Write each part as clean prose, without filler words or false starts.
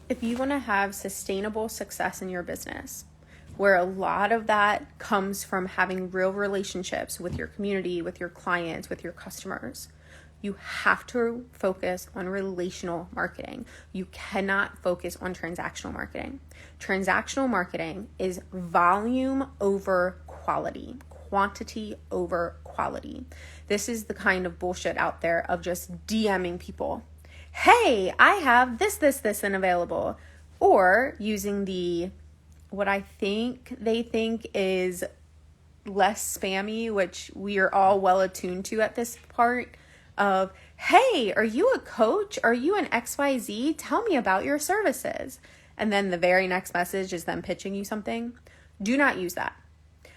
If you want to have sustainable success in your business, where a lot of that comes from having real relationships with your community, with your clients, with your customers, you have to focus on relational marketing. You cannot focus on transactional marketing. Transactional marketing is volume over quality, quantity over quality. This is the kind of bullshit out there of just DMing people. Hey, I have this, and available. Or using what I think they think is less spammy, which we are all well attuned to at this part of, hey, are you a coach? Are you an XYZ? Tell me about your services. And then the very next message is them pitching you something. Do not use that.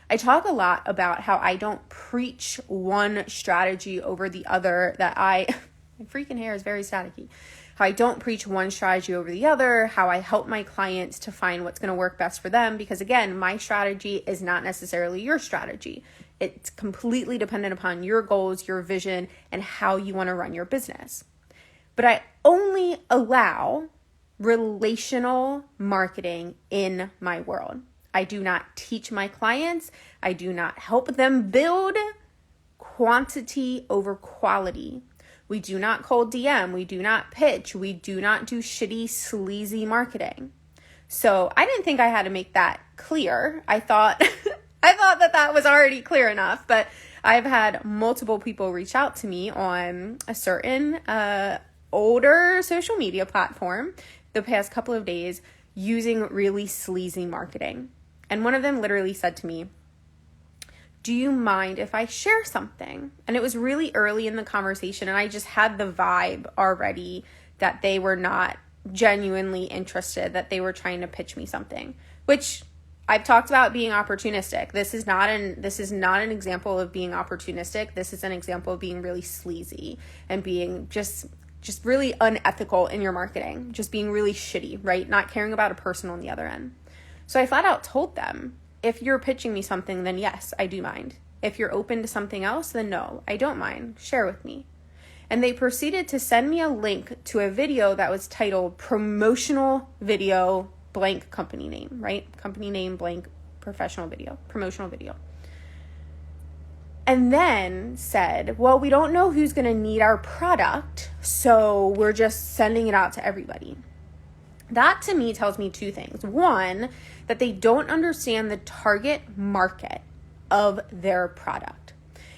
I talk a lot about how I don't preach one strategy over the other, my freaking hair is very staticky. How I don't preach one strategy over the other, how I help my clients to find what's going to work best for them. Because again, my strategy is not necessarily your strategy. It's completely dependent upon your goals, your vision, and how you want to run your business. But I only allow relational marketing in my world. I do not teach my clients. I do not help them build quantity over quality. We do not cold DM. We do not pitch. We do not do shitty, sleazy marketing. So I didn't think I had to make that clear. I thought that was already clear enough, but I've had multiple people reach out to me on a certain older social media platform the past couple of days using really sleazy marketing. And one of them literally said to me, do you mind if I share something? And it was really early in the conversation, and I just had the vibe already that they were not genuinely interested, that they were trying to pitch me something, which I've talked about being opportunistic. This is not an example of being opportunistic. This is an example of being really sleazy and being just really unethical in your marketing, just being really shitty, right? Not caring about a person on the other end. So I flat out told them, if you're pitching me something, then yes, I do mind. If you're open to something else, then no, I don't mind. Share with me. And they proceeded to send me a link to a video that was titled promotional video blank company name, right? Company name blank professional video, promotional video. And then said, well, we don't know who's going to need our product, so we're just sending it out to everybody. That to me tells me two things. One, that they don't understand the target market of their product.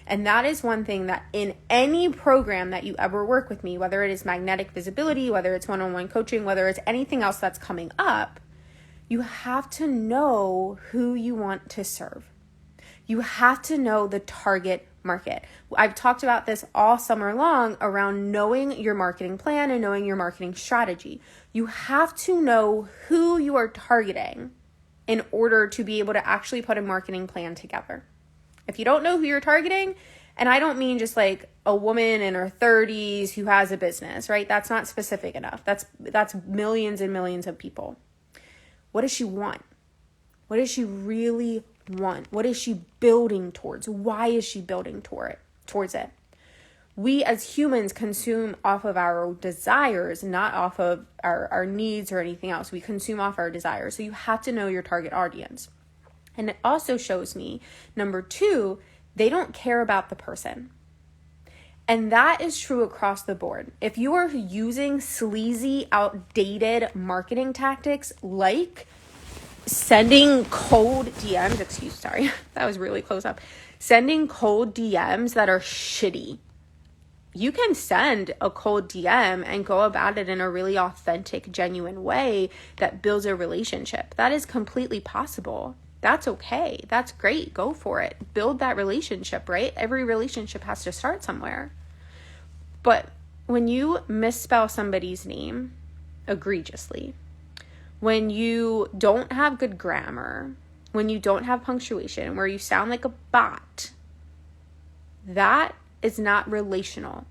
And that is one thing that in any program that you ever work with me, whether it is magnetic visibility, whether it's one-on-one coaching, whether it's anything else that's coming up, you have to know who you want to serve. You have to know the target market. I've talked about this all summer long around knowing your marketing plan and knowing your marketing strategy. You have to know who you are targeting in order to be able to actually put a marketing plan together. If you don't know who you're targeting, and I don't mean just like a woman in her 30s who has a business, right? That's not specific enough. That's millions and millions of people. What does she want? What does she really want? What is she building towards? Why is she building towards it? We as humans consume off of our desires, not off of our needs or anything else. We consume off our desires. So you have to know your target audience. And it also shows me, number two, they don't care about the person. And that is true across the board. If you are using sleazy, outdated marketing tactics like sending cold DMs, that was really close up. Sending cold DMs that are shitty. You can send a cold DM and go about it in a really authentic, genuine way that builds a relationship. That is completely possible. That's okay. That's great. Go for it. Build that relationship, right? Every relationship has to start somewhere. But when you misspell somebody's name egregiously, when you don't have good grammar, when you don't have punctuation, where you sound like a bot, that is not relational.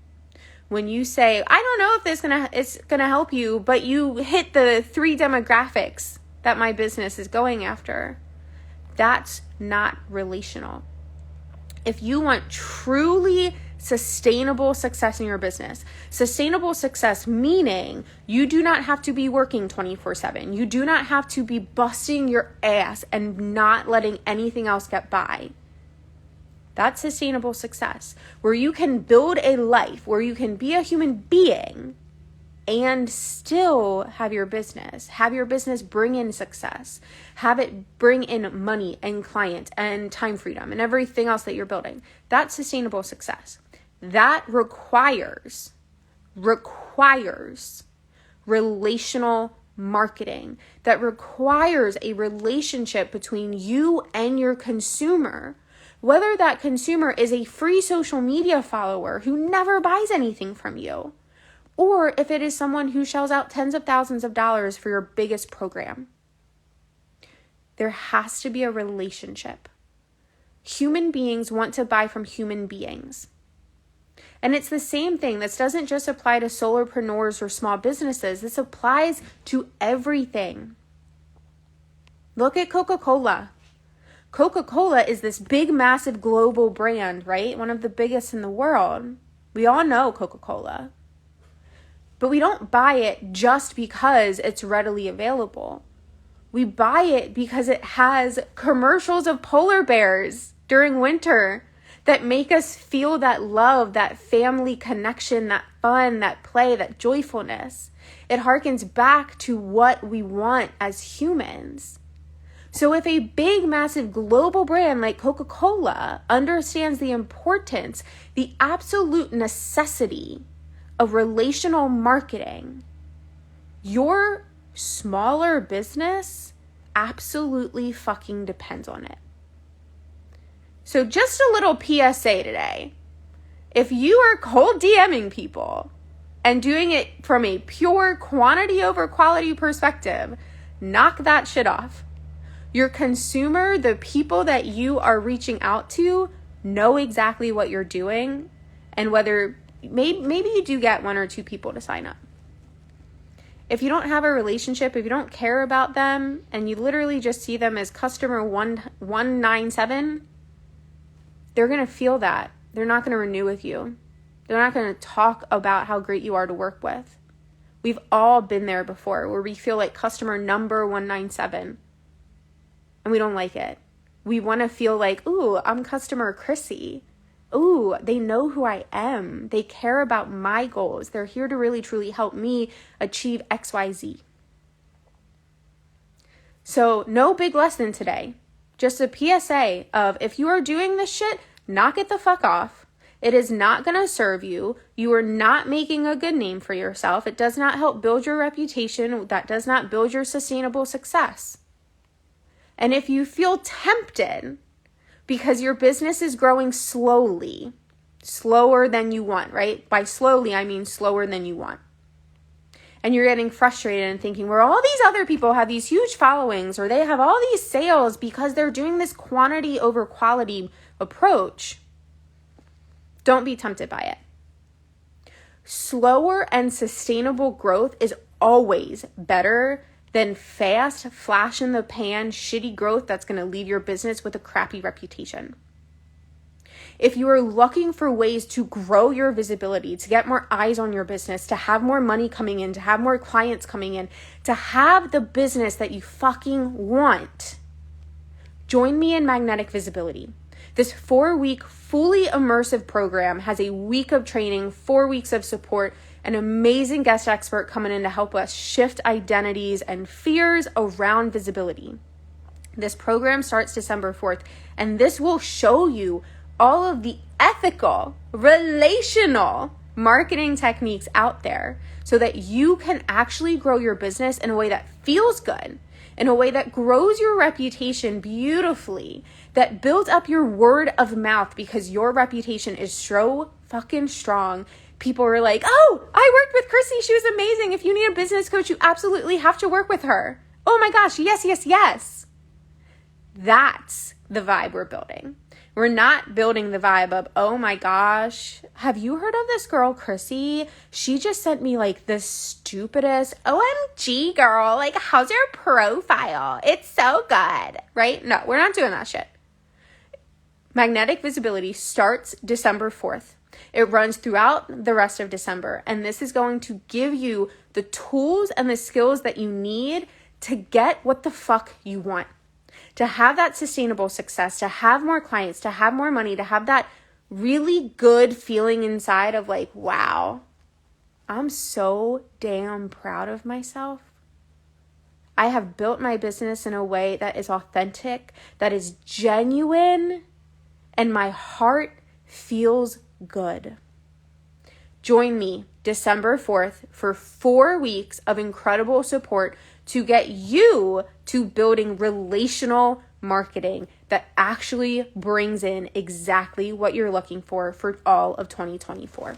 When you say, I don't know if it's gonna help you, but you hit the 3 demographics that my business is going after, that's not relational. If you want truly sustainable success in your business. Sustainable success meaning you do not have to be working 24/7. You do not have to be busting your ass and not letting anything else get by. That's sustainable success, where you can build a life, where you can be a human being and still have your business bring in success, have it bring in money and clients and time freedom and everything else that you're building. That's sustainable success. That requires relational marketing. That requires a relationship between you and your consumer. Whether that consumer is a free social media follower who never buys anything from you, or if it is someone who shells out tens of thousands of dollars for your biggest program. There has to be a relationship. Human beings want to buy from human beings. And it's the same thing. This doesn't just apply to solopreneurs or small businesses. This applies to everything. Look at Coca-Cola. Coca-Cola is this big, massive global brand, right? One of the biggest in the world. We all know Coca-Cola. But we don't buy it just because it's readily available. We buy it because it has commercials of polar bears during winter that make us feel that love, that family connection, that fun, that play, that joyfulness. It harkens back to what we want as humans. So if a big, massive global brand like Coca-Cola understands the importance, the absolute necessity of relational marketing, your smaller business absolutely fucking depends on it. So just a little PSA today. If you are cold DMing people and doing it from a pure quantity over quality perspective, knock that shit off. Your consumer, the people that you are reaching out to, know exactly what you're doing and whether maybe you do get one or two people to sign up. If you don't have a relationship, if you don't care about them and you literally just see them as customer 197, they're going to feel that. They're not going to renew with you. They're not going to talk about how great you are to work with. We've all been there before where we feel like customer number 197. And we don't like it. We want to feel like, ooh, I'm customer Chrissy. Ooh, they know who I am. They care about my goals. They're here to really, truly help me achieve XYZ. So no big lesson today. Just a PSA of if you are doing this shit, knock it the fuck off. It is not going to serve you. You are not making a good name for yourself. It does not help build your reputation. That does not build your sustainable success. And if you feel tempted because your business is growing slowly, slower than you want, right? By slowly, I mean slower than you want. And you're getting frustrated and thinking, well, all these other people have these huge followings or they have all these sales because they're doing this quantity over quality approach. Don't be tempted by it. Slower and sustainable growth is always better than fast, flash in the pan, shitty growth that's going to leave your business with a crappy reputation. If you are looking for ways to grow your visibility, to get more eyes on your business, to have more money coming in, to have more clients coming in, to have the business that you fucking want, join me in Magnetic Visibility. This 4-week, fully immersive program has a week of training, 4 weeks of support, an amazing guest expert coming in to help us shift identities and fears around visibility. This program starts December 4th, and this will show you all of the ethical, relational marketing techniques out there so that you can actually grow your business in a way that feels good, in a way that grows your reputation beautifully, that builds up your word of mouth because your reputation is so fucking strong. People are like, oh, I worked with Chrissy. She was amazing. If you need a business coach, you absolutely have to work with her. Oh my gosh, yes, yes, yes. That's the vibe we're building. We're not building the vibe of, oh my gosh, have you heard of this girl, Chrissy? She just sent me like the stupidest OMG girl. Like, how's your profile? It's so good, right? No, we're not doing that shit. Magnetic Visibility starts December 4th. It runs throughout the rest of December, and this is going to give you the tools and the skills that you need to get what the fuck you want, to have that sustainable success, to have more clients, to have more money, to have that really good feeling inside of like, wow, I'm so damn proud of myself. I have built my business in a way that is authentic, that is genuine, and my heart feels good. Join me December 4th for 4 weeks of incredible support to get you to building relational marketing that actually brings in exactly what you're looking for all of 2024.